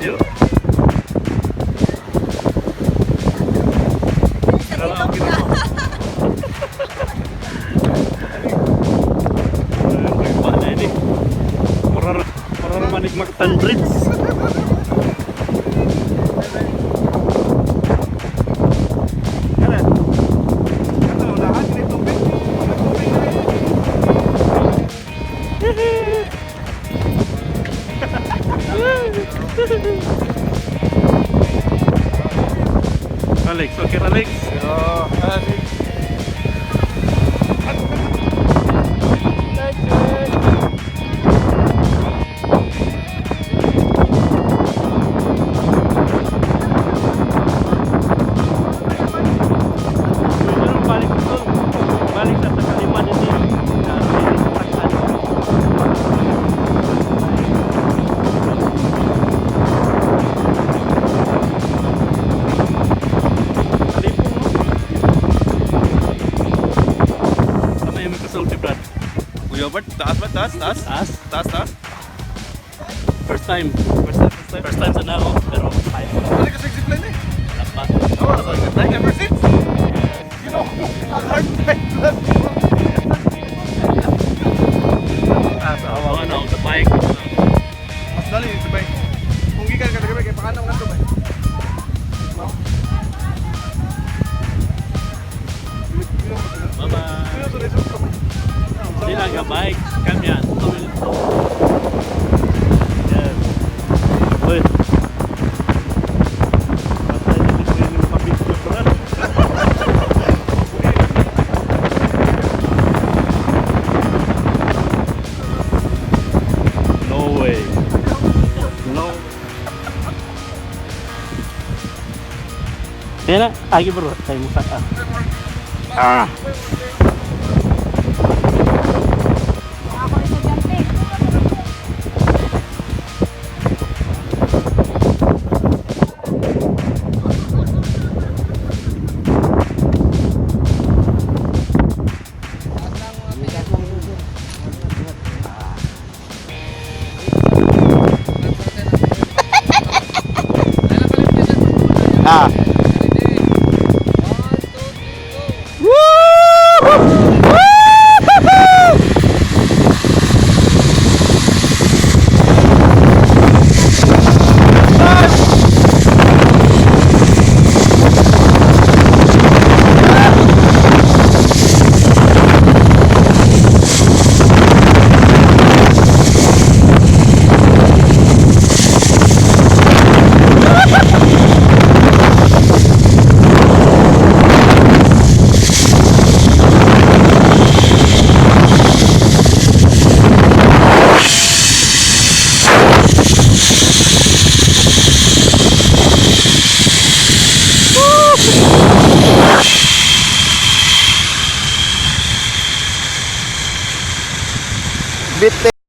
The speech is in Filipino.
Yo. Manik Mactan Bridge. Alex, okay Alex. Robert, taas. First time sa nako, pero kaya. Ano kasi zipline eh? Dapat. Like ever since? You know, a hard time lang. Awa na, the bike. Mas dali yung sabay. Kung gikan ka nagabay, kaya pakanaw nga sabay. Bye-bye. Hindi lang yung bike. Kami yan. Yan. Uy. Patay na gusto nyo makapicture pa rin. No way. No. Yan na. Agi bro. Tayo mo sa Ah. Ah. Bitte.